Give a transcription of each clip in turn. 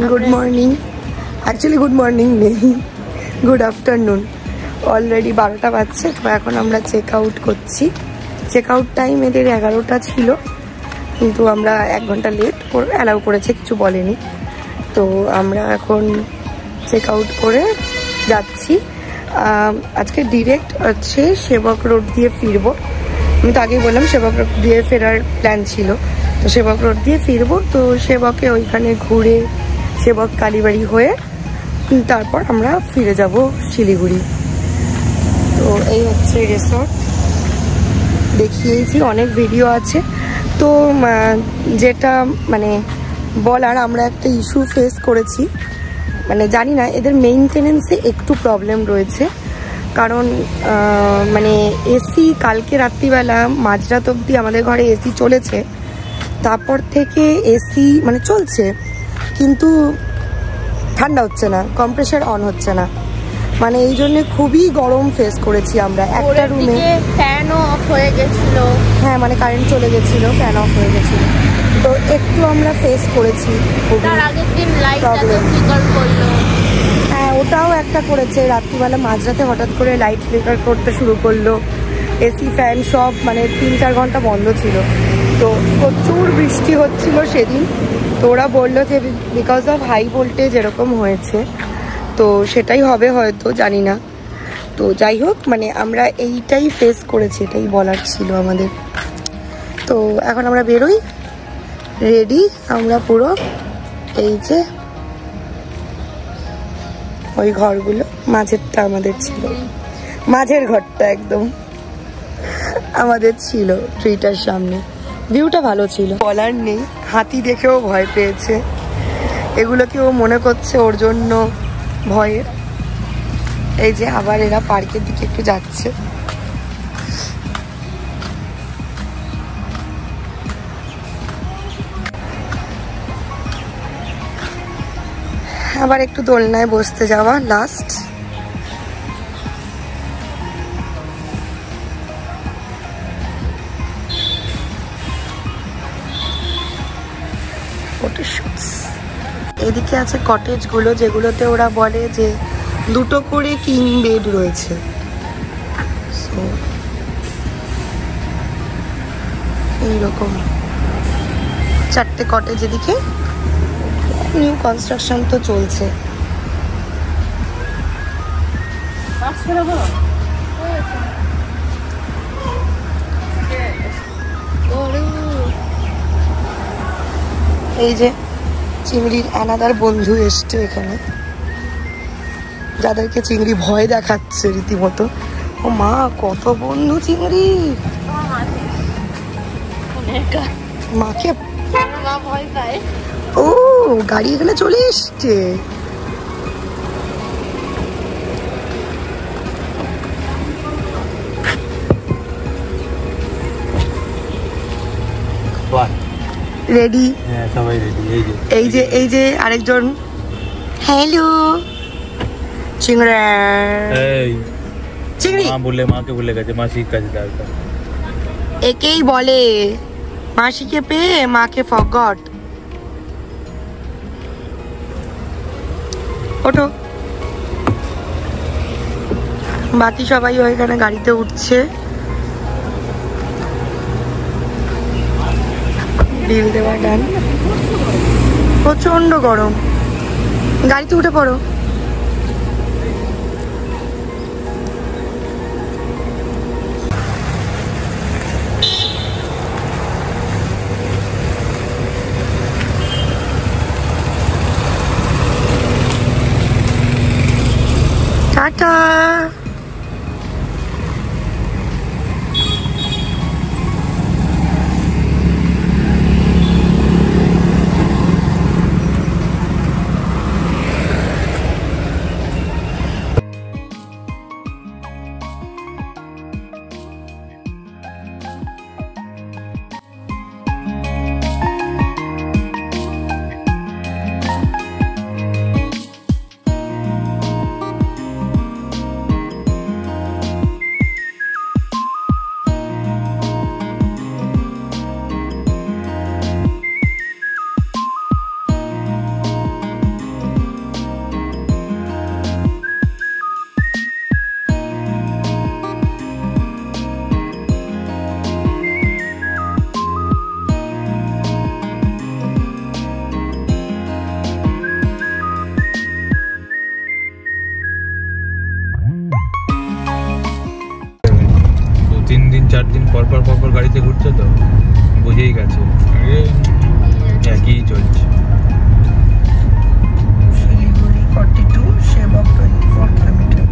Good morning, actually good morning নেই, good afternoon. Already 12টা বাজছে, তো এখন আমরা চেক আউট করছি। চেক আউট টাইম এদের 11টা ছিল, কিন্তু আমরা 1 ঘন্টা লেট অ্যালাউ করেছে, কিছু বলেনি। তো আমরা এখন চেক আউট করে যাচ্ছি। আজকে ডিরেক্ট হচ্ছে সেবক রোড দিয়ে ফিরবো। আমি তো আগেই বললাম সেবক রোড দিয়ে ফেরার প্ল্যান ছিল, তো সেবক রোড দিয়ে ফিরবো। তো সেবকে ওইখানে ঘুরে সেবক কালীবাড়ি হয়ে তারপর আমরা ফিরে যাব শিলিগুড়ি। তো এই হচ্ছে রিসর্ট, দেখিয়েছি, অনেক ভিডিও আছে। তো যেটা মানে বলার, আমরা একটা ইস্যু ফেস করেছি, মানে জানি না এদের মেইনটেনেন্সে একটু প্রবলেম রয়েছে। কারণ মানে এসি কালকে রাত্রিবেলা মাঝরাত অবধি আমাদের ঘরে এসি চলেছে, তারপর থেকে এসি মানে চলছে কিন্তু ঠান্ডা হচ্ছে না, কম্প্রেসার অন হচ্ছে না, মানে এই জন্য খুবই গরম ফেস করেছি আমরা। একটা রুমে ফ্যানও অফ হয়ে গেছিল, হ্যাঁ মানে কারেন্ট চলে গেছিলো, ফ্যান অফ হয়ে গেছিলো, তো একটু আমরা ফেস করেছি। তার আগের দিন লাইটটাকে ফ্লিকার করলো। হ্যাঁ ওটাও একটা করেছে, রাত্রিবেলা মাঝরাতে হঠাৎ করে লাইট ফ্লিকার করতে শুরু করলো। এসি ফ্যান সব মানে 3-4 ঘন্টা বন্ধ ছিল। তো প্রচুর বৃষ্টি হচ্ছিল সেদিন, তো ওরা বললো যে বিকজ অফ হাই ভোল্টেজ এরকম হয়েছে, তো সেটাই হবে হয়তো, জানি না। তো যাই হোক, মানে আমরা এইটাই ফেস করেছি, এটাই বলার ছিল আমাদের। তো এখন আমরা বেরোই, রেডি আমরা পুরো। এই যে ওই ঘরগুলো, মাঝেরটা আমাদের ছিল, মাঝের ঘরটা একদম আমাদের ছিল ট্রিটার সামনে। ভিউটা ভালো ছিল, বলার নেই। হাতি দেখেও ভয় পেয়েছে, এগুলোকেও মনে করছে ওর জন্য ভয়ের। এই যে আবার এরা পার্কের দিকে একটু যাচ্ছে। আবার একটু দোলনায় বসতে যাওয়া লাস্ট। ফটোশুটস। এদিকে আছে কটেজগুলো, যেগুলোতে ওরা বলে যে 2টো করে কিং বেড রয়েছে। এইরকম 4টে কটেজ এদিকে, নিউ কনস্ট্রাকশন তো চলছে। এই যে চিংড়ির অ্যানাদার বন্ধু এসছে এখানে, যাদেরকে চিংড়ি ভয় দেখাচ্ছে রীতিমতো। ও মা, কত বন্ধু চিংড়ি! মাকে ভয় পায়। ও গাড়ি এখানে চলে এসছে। রেডি? হ্যাঁ সবাই রেডি। এই যে আরেকজন। হ্যালো চিংড়ি। চিংড়ি মা বলে, মাকে ভুলে গেছে, মাসির কাছে দরকার। একেই বলে মাসিকে পেয়ে মাকে ফরগট। ওঠো। বাকি সবাই ওইখানে গাড়িতে উঠছে। ডিল দেওয়া ডান। প্রচন্ড গরম, গাড়িতে উঠে পড়ো। টাটা। 3-4 দিন পর পর গাড়িতে ঘুরছে তো বুঝেই গেছে একই চলছে। শিলিগুড়ি 42, সেবক 24 কিলোমিটার।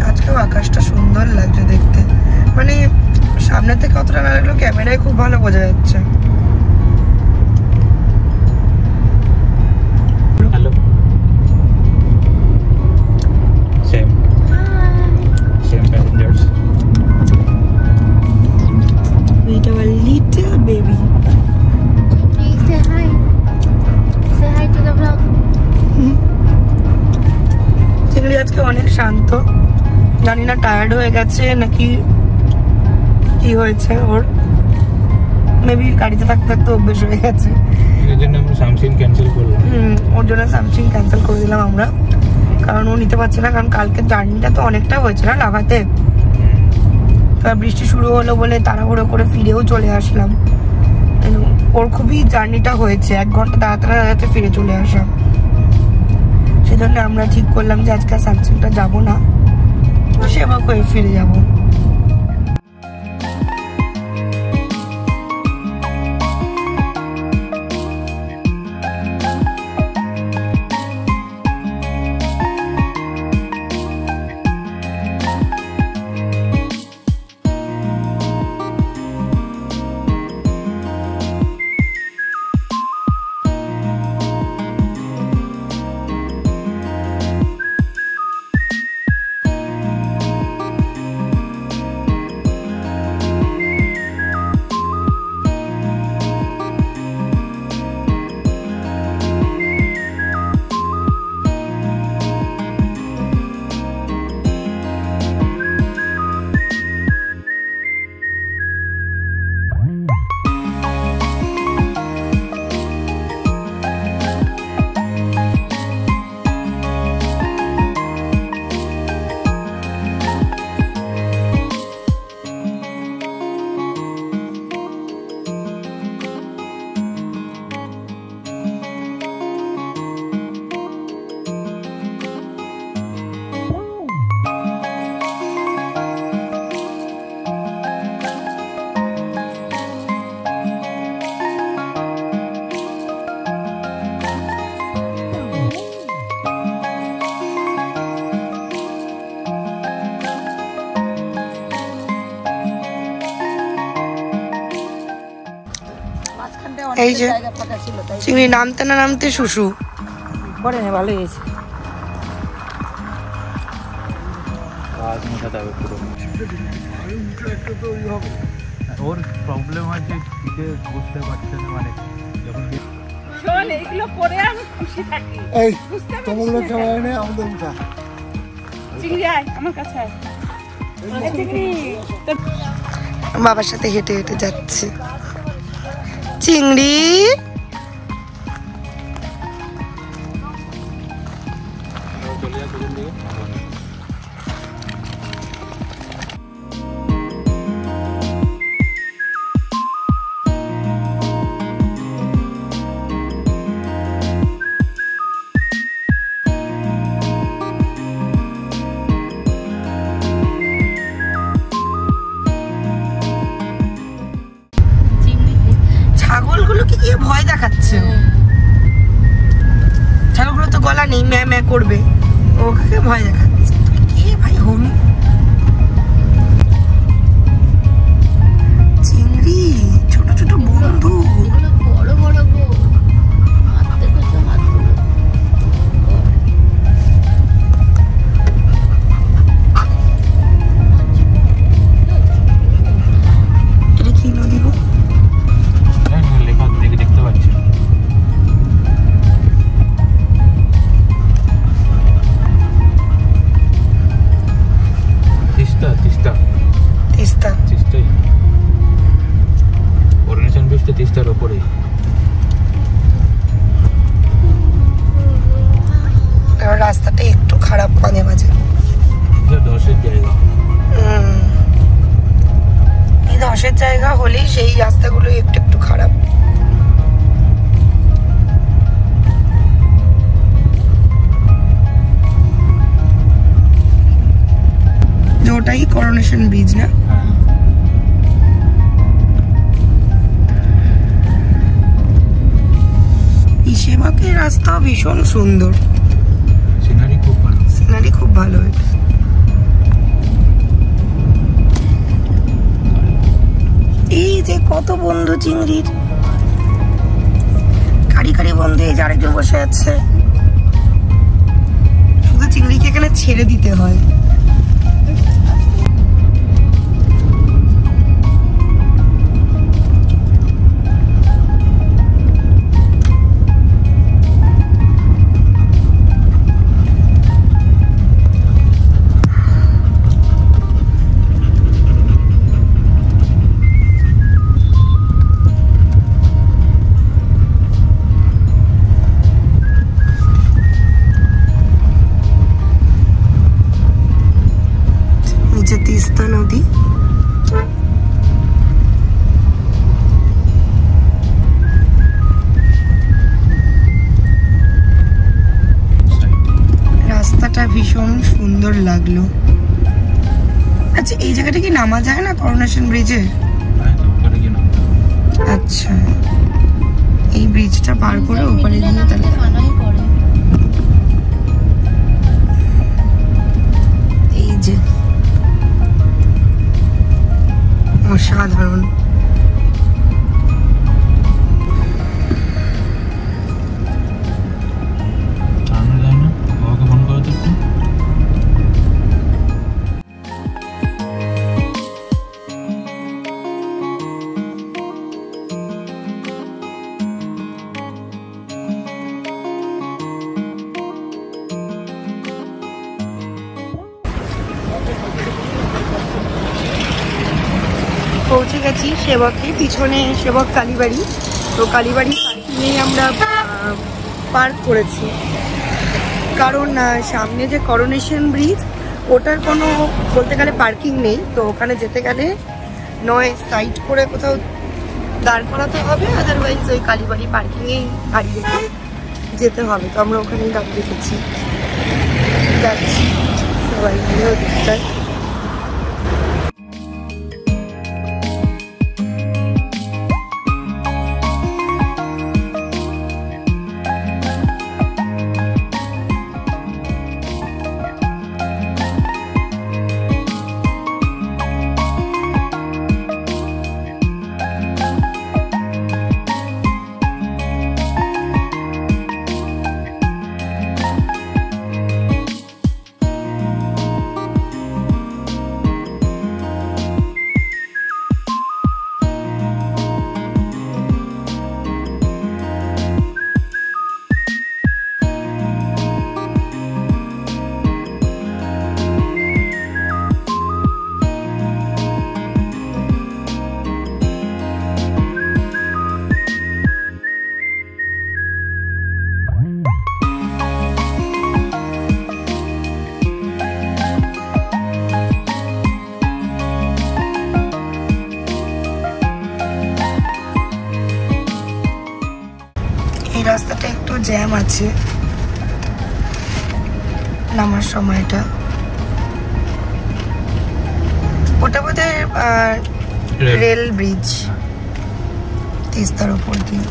আজকেও আকাশটা সুন্দর লাগছে দেখতে, মানে সামনে থেকে অতটা না লাগলেও ক্যামেরায় খুব ভালো বোঝা যাচ্ছে। Hello, same passengers. Wait, our little baby. Please say hi. Say hi to the vlog. চিংড়ি আজকে অনেক শান্ত, জানি না টায়ার্ড হয়ে গেছে নাকি কি হয়েছে ওর, মেবি গাড়িতে থাকতে থাকতে অভ্যেস হয়ে গেছে। এর জন্য আমরা সামসিং ক্যান্সেল করলাম। ওর জন্য স্যামসাং ক্যান্সেল করে দিলাম আমরা, কারণ ও নিতে পারছে না, কারণ কালকে জার্নিটা তো অনেকটা হয়েছে না লাগাতে। বৃষ্টি শুরু হলো বলে তাড়াহুড়ো করে ফিরেও চলে আসলাম। ওর খুবই জার্নিটা হয়েছে, 1 ঘন্টা দাঁড়াতে ফিরে চলে আসলাম। সেজন্য আমরা ঠিক করলাম যে আজকে স্যামসাংটা যাবো না, সেবা করে ফিরে যাবো। এই যে চিংড়ি নামতে না নামতে শুশু করে না, ভালো হয়েছে। ওর প্রবলেম আছে, পিঠে বসতে পারছে না, মানে যখন শোন এইগুলো পরে আমি খুশি থাকি। এই তোমাগুলো খাওয়ায় না আমাদের উঠা। চিংড়ি আয় আমার কাছে আয়। চিংড়ি বাবার সাথে হেঁটে হেঁটে যাচ্ছে। চিংড়ি চলে যাচ্ছে দিকে। ছাগলগুলোকে গিয়ে ভয় দেখাচ্ছে, ছাগলগুলো তো গলা নেই, ম্যা ম্যা করবে, ওকে ভয় দেখাচ্ছে। কি ভাই হনু চিংড়ি, ছোট ছোট বন্ধু। বড় বড় গো, মারতে করতে মারতে। এটা কি নদী গো? লেখা দেখতে পাচ্ছি। তিস্তা তিস্তা তিস্তা তিস্তাই, অরুণাচল বৃষ্টি তিস্তার ওপরেই। রাস্তাটা একটু খারাপ মাঝে মাঝে, ধসের জায়গা। এই ধসের জায়গা হলেই সেই রাস্তাগুলো একটু একটু খারাপ। ওটাই করোনেশন ব্রিজ না? সেবাকের রাস্তা ভীষণ সুন্দর, সিনারি খুব ভালো, সিনারি খুব ভালো। এই যে কত বন্ধু চিংড়ির, কারি কারি বন্ধু। এই যে আরেকজন বসে আছে, শুধু চিংড়িকে এখানে ছেড়ে দিতে হয়। তিস্তা নদী, রাস্তাটা ভীষণ সুন্দর লাগলো। আচ্ছা এই জায়গাটা কি নামা যায় না করোনেশন ব্রিজে? আচ্ছা এই ব্রিজটা পার করে ওপারে গিয়ে তাহলে এই যে অসাধারণ। পৌঁছে গেছি সেবকে, পিছনে সেবক কালীবাড়ি। তো কালীবাড়ি পার্কিংয়েই আমরা পার্ক করেছি, কারণ সামনে যে করোনেশন ব্রিজ ওটার কোনো বলতে গেলে পার্কিং নেই। তো ওখানে যেতে গেলে নয় সাইড করে কোথাও দাঁড় করাতে হবে, আদারওয়াইজ ওই কালীবাড়ি পার্কিংয়েই গাড়ি রেখে যেতে হবে। তো আমরা ওখানেই গাড়ি রেখেছি, যাচ্ছি সবাই মিলেও দেখতে। রাস্তাটা একটু জ্যাম আছে নামার সময়টা, ওটা বোধহয় রেল ব্রিজ তিস্তার উপর দিয়ে।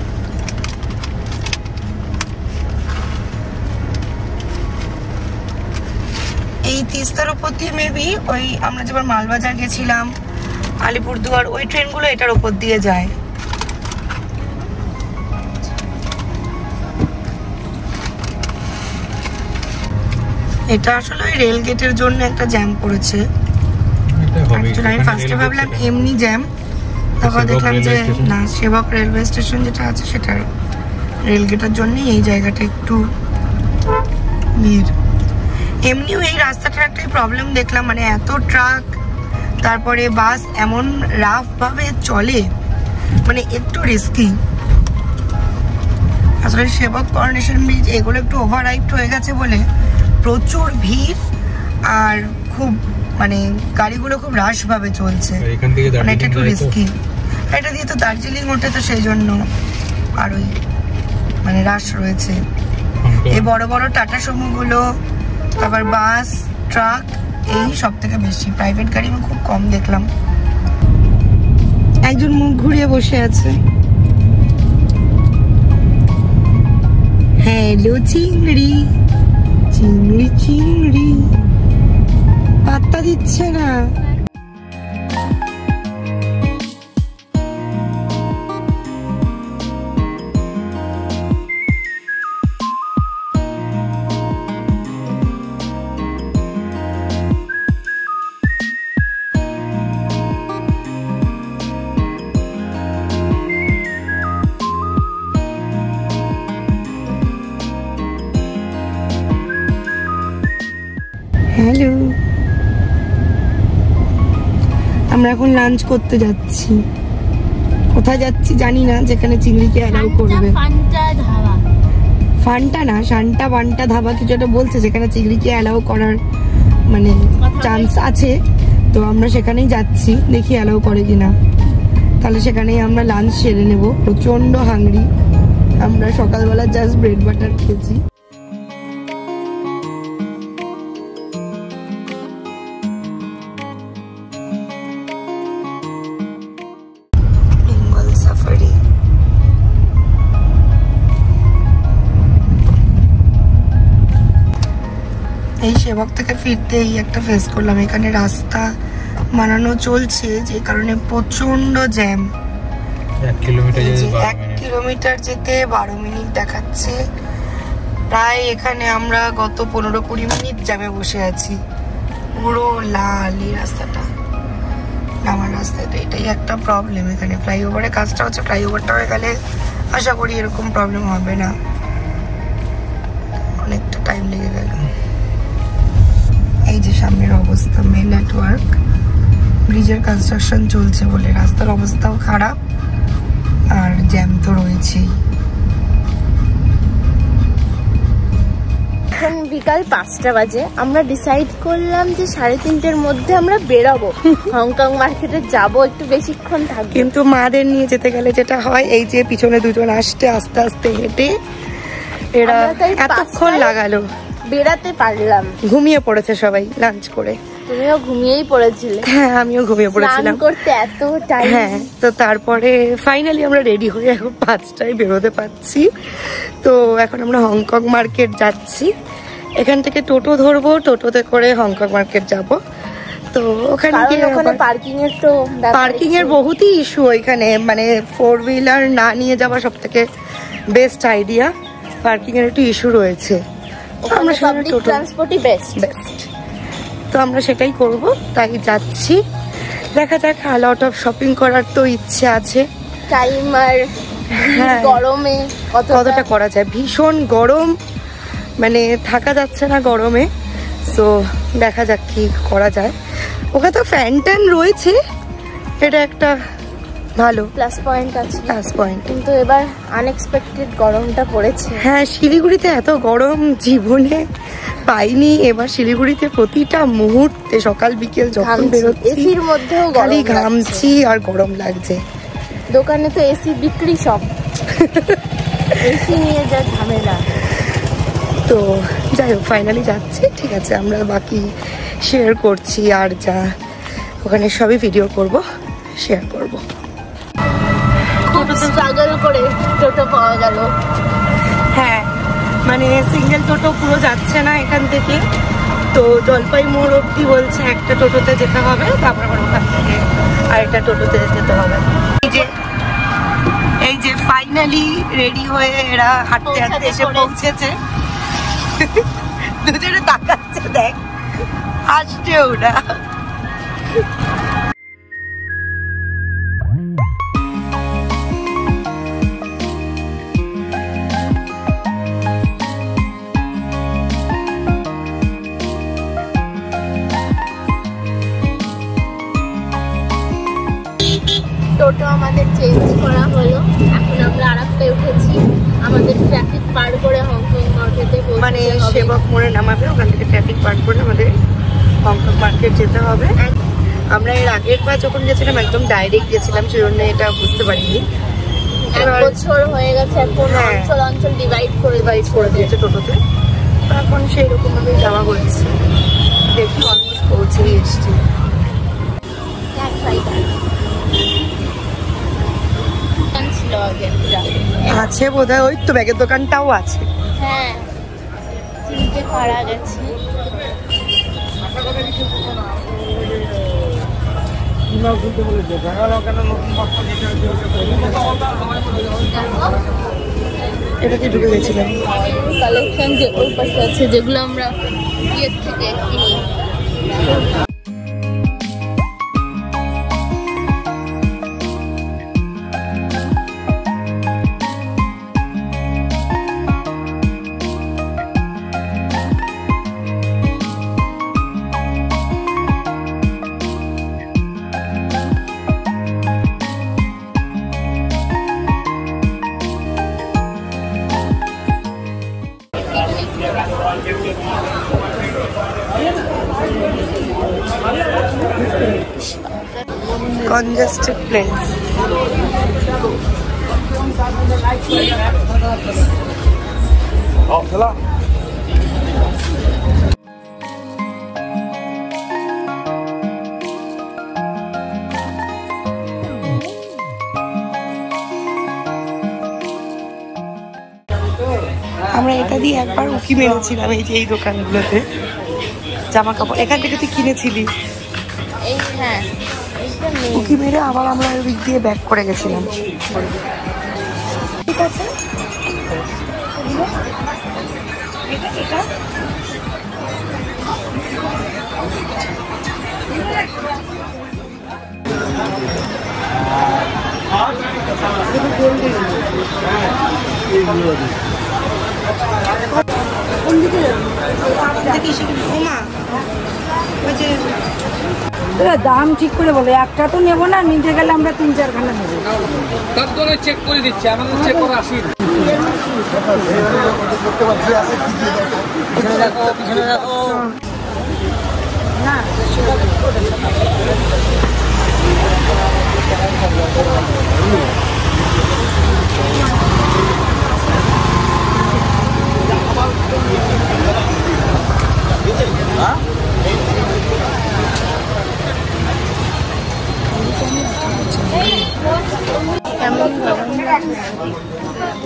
এই তিস্তার উপর দিয়ে মেবি ওই আমরা যেবার মালবাজার গেছিলাম, আলিপুরদুয়ার, ওই ট্রেনগুলো এটার উপর দিয়ে যায়। এটা আসলে ওই রেল গেটের জন্য একটা জ্যাম পড়েছে। আমি ফার্স্টে ভাবলাম এমনি জ্যাম, তারপর দেখলাম যে না, সেবক রেলওয়ে স্টেশন যেটা আছে সেটা রেল গেটের জন্যই এই জায়গাটা একটু ভিড়। এমনিও এই রাস্তাটার একটাই প্রবলেম দেখলাম, মানে এত ট্রাক তারপরে বাস এমন রাফ ভাবে চলে, মানে একটু রিস্কি। আসলে সেবক করোনেশন ব্রিজ এগুলো একটু ওভার হাইপড হয়ে গেছে বলে প্রচুর ভিড়, আর খুব মানে গাড়িগুলো খুব রাশ ভাবে চলছে, মানে এটা একটু রিস্কি। এটা দিয়ে তো দার্জিলিং ওঠে, তো সেই জন্য আরোই মানে রাশ রয়েছে। এই বড় বড় টাটা সুমোগুলো, তারপর বাস, ট্রাক এই সব থেকে বেশি, প্রাইভেট গাড়ি আমি খুব কম দেখলাম। একজন মুখ ঘুরিয়ে বসে আছে। হ্যালো চিংড়ি, চিংড়ি চিংড়ি, পাত্তা দিচ্ছে না। হ্যালো, আমরা এখন লাঞ্চ করতে যাচ্ছি। কোথায় যাচ্ছি জানি না, যেখানে চিংড়িকে অ্যালাউ করবে। ফান্টা না, শান্টা বান্টা ধাবা কিছু একটা বলছে, যেখানে চিংড়িকে অ্যালাউ করার মানে চান্স আছে। তো আমরা সেখানেই যাচ্ছি, দেখি অ্যালাউ করে কিনা। তাহলে সেখানেই আমরা লাঞ্চ সেরে নেব। প্রচন্ড হাংরি, আমরা সকালবেলা জাস্ট ব্রেড বাটার খেয়েছি। এই সেবক থেকে ফিরতেই একটা ফেস করলাম, এখানে রাস্তা বানানো চলছে, যে কারণে প্রচন্ড জ্যাম। 1 কিলোমিটার যেতে 12 মিনিট দেখাচ্ছে। প্রায় এখানে আমরা গত 15-20 মিনিট জ্যামে বসে আছি। পুরো লাল এই রাস্তাটা, আমার রাস্তায়। তো এটাই একটা প্রবলেম এখানে। ফ্লাইওভারের কাজটা হচ্ছে, ফ্লাইওভারটা হয়ে গেলে আশা করি এরকম প্রবলেম হবে না। অনেকটা টাইম লেগে গেল। এই যে সামনের অবস্থা, মেন নেটওয়ার্ক, ব্রিজের কনস্ট্রাকশন চলছে বলে রাস্তার অবস্থাও খারাপ, আর জ্যাম তো রয়েছেই। এখন বিকাল 5টা বাজে। আমরা ডিসাইড করলাম যে 3:30-এর মধ্যে আমরা বেরোবো, হংকং মার্কেটে যাব, একটু বেশিক্ষণ থাকবো। কিন্তু মাদের নিয়ে যেতে গেলে যেটা হয়, এই যে পিছনে দুজন আসতে আস্তে আস্তে হেঁটে এরা এতক্ষণ লাগালো, বেরাতে পারলাম। ঘুমিয়ে পড়েছে সবাই লাঞ্চ করে। তুমিও ঘুমিয়েই পড়েছিলে? হ্যাঁ, আমিও ঘুমিয়ে পড়েছিলাম। স্নান করতে এত টাইম। হ্যাঁ, তো তারপরে ফাইনালি আমরা রেডি হয়ে এখন 5টায় বেরোতে পারছি। তো এখন আমরা হংকং মার্কেট যাচ্ছি। এখান থেকে টোটো ধরবো, টোটোতে করে হংকং মার্কেট যাব। তো ওখানে পার্কিং এর বহুতই ইস্যু ওইখানে, মানে 4 হুইলার না নিয়ে যাওয়া সব থেকে বেস্ট আইডিয়া। পার্কিং এর একটু ইস্যু রয়েছে। আমরা পাবলিক ট্রান্সপোর্টই বেস্ট। তো আমরা সেটাই করব, তাই যাচ্ছি। দেখা যাক, লট অফ শপিং করার তো ইচ্ছে আছে। টাইম আর গরমে কতটা করা যায়, ভীষণ গরম, মানে থাকা যাচ্ছে না গরমে। তো দেখা যাক কি করা যায়। ওখানে তো ফ্যান ট্যান রয়েছে, এটা একটা ভালো প্লাস পয়েন্ট আছে। Plus point. কিন্তু এবার আনএক্সপেক্টেড গরমটা পড়েছে। হ্যাঁ, শিলিগুড়িতে এত গরম জীবনে পাইনি। এবার শিলিগুড়িতে প্রতিটা মুহূর্তে সকাল বিকেল যখন বেরোচ্ছি, এসির মধ্যেও খালি ঘামছি আর গরম লাগছে। দোকানে তো এসি বিক্রি সব, এসি নিয়ে যা ঝামেলা। তো যাই হোক, ফাইনালি যাচ্ছি। ঠিক আছে, আমরা বাকি শেয়ার করছি, আর যা ওখানে সবই ভিডিও করব, শেয়ার করব। স্ট্রাগল করে টোটো পাওয়া গেল। হ্যাঁ, মানে সিঙ্গেল টোটো পুরো যাচ্ছে না এখান থেকে। তো জলপাই মোড় অব্দি বলছে একটা টোটোতে যেতে হবে, তারপর আবার ওখান থেকে আরেকটা টোটোতে যেতে হবে। এই যে ফাইনালি রেডি হয়ে এরা হাঁটতে হাঁটতে এসে পৌঁছেছে। দুজনে তাকাচ্ছে, দেখ আসছে ওরা। টোটো আমাদের চেঞ্জ করা হলো, এখন আমরা আরেকটায় উঠেছি। আমাদের ট্রাফিক পার করে হংকং মার্কেটে, মানে সেবক মোড়ে নামাবে, ওখান থেকে ট্রাফিক পার করে আমাদের হংকং মার্কেট যেতে হবে। আমরা এর আগের বার যখন গেছিলাম একদম ডাইরেক্ট গেছিলাম, সেজন্য এটা বুঝতে পারিনি। 1 বছর হয়ে গেছে, এখন অঞ্চল অঞ্চল ডিভাইড করে দিয়েছে টোটোতে। এখন সেই রকম ভাবে যাওয়া হচ্ছে। দেখি অলমোস্ট কাছেই এসছি। আছে বোধহয়, ওই তো ব্যাগের দোকানটাও আছে। হ্যাঁ, চিনতে পারা গেছে। এটাতে ঢুকে গেছিলাম। কালেকশন যে ওই পাশে আছে, যেগুলো আমরা ইয়ের থেকে কিনি। Congested place. আমরা এটা দিয়ে একবার উকি মেরেছিলাম, এই যে এই দোকানগুলোতে জামা কাপড় এখান থেকে তুই কিনেছিলি। এই হ্যাঁ, উকি মেরে আবার আমরা ওই দিক দিয়ে ব্যাক করে গেছিলাম। ঠিক আছে, দাম ঠিক করে বলে, একটা তো নেবো না, নিতে গেলে আমরা 3-4খানা নেবো। তারপরে চেক করে দিচ্ছি, আমাদের চেক করে আসি।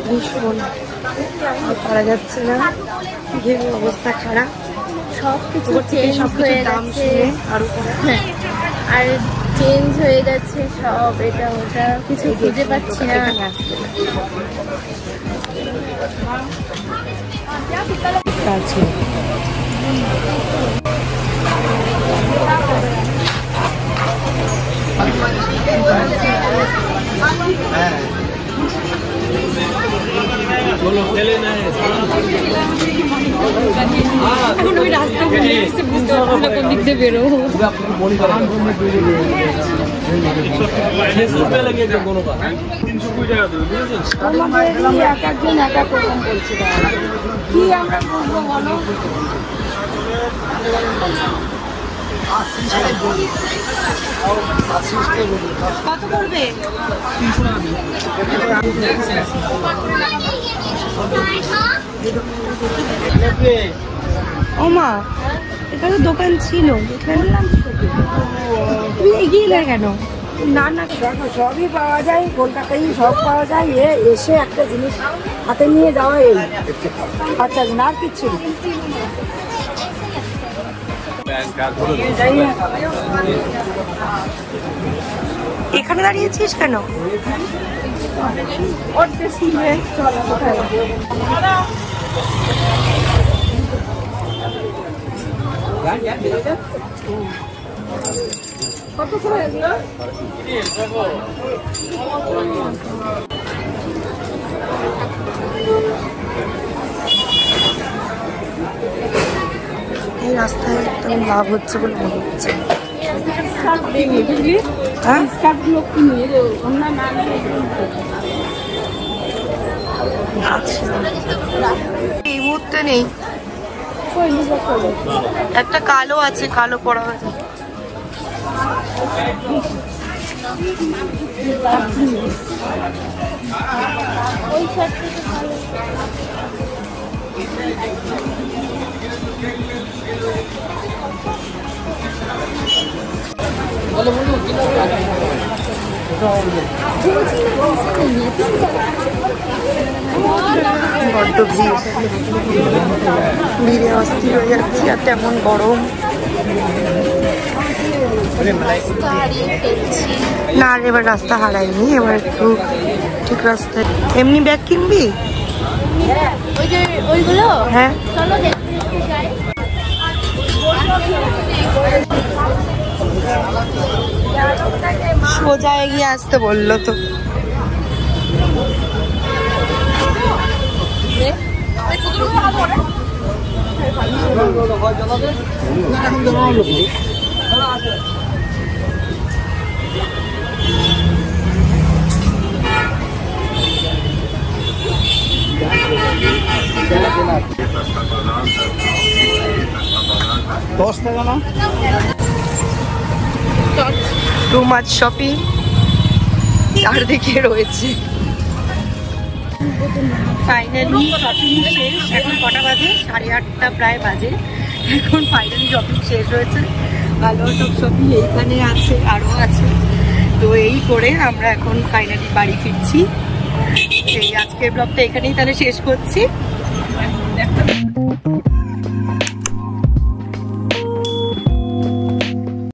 ভীষণ পারা যাচ্ছে না, অবস্থা খারাপ। সব কিছু চেঞ্জ হয়ে গেছে, হ্যাঁ, আর চেঞ্জ হয়ে গেছে সব, এটা ওটা কিছু খুঁজে পাচ্ছি না। আছে এখন আমি রাস্তা বুঝতে কোন দিক দিয়ে বেরোবো। এক একজন এক এক রকম বলছে, কি আমরা বুঝবো বলো? কত করবে? ও মা, এটা তো দোকান ছিল, তুমি এগিয়ে এলে কেন? না না, দেখো সবই পাওয়া যায়, কলকাতায় সব পাওয়া যায়। এসে একটা জিনিস হাতে নিয়ে যাওয়া, এই আচ্ছা আর কিচ্ছু এখানে দাঁড়িয়েছিস কেন? কত সময় এগুলো? এই রাস্তায় একদম লাভ হচ্ছে বলে মনে হচ্ছে। এই মুহূর্তে নেই, একটা কালো আছে, কালো পরা হয়েছে। ওই শার্ট থেকে ভালো। বড্ড ভিড়, ভিড়ে অস্থির হয়ে যাচ্ছি। আর তেমন গরম না, আর এবার রাস্তা হারাইনি, এবার একটু ঠিক রাস্তায়। এমনি ব্যাগ কিনবি? ওইগুলো হ্যাঁ, চলো দেখতে যাই। সোজা এগিয়ে আসতে বললো তো। টু মাচ শপিং চারদিকে রয়েছে। ফাইনালি শপিং শেষ। এখন কটা বাজে? 8:30 প্রায় বাজে। এখন ফাইনালি শপিং শেষ হয়েছে। ভালো সব শপিং এইখানে আছে, আরও আছে। তো এই করে আমরা এখন ফাইনালি বাড়ি ফিরছি। এই আজকের ব্লগটা এখানেই তাহলে শেষ করছি।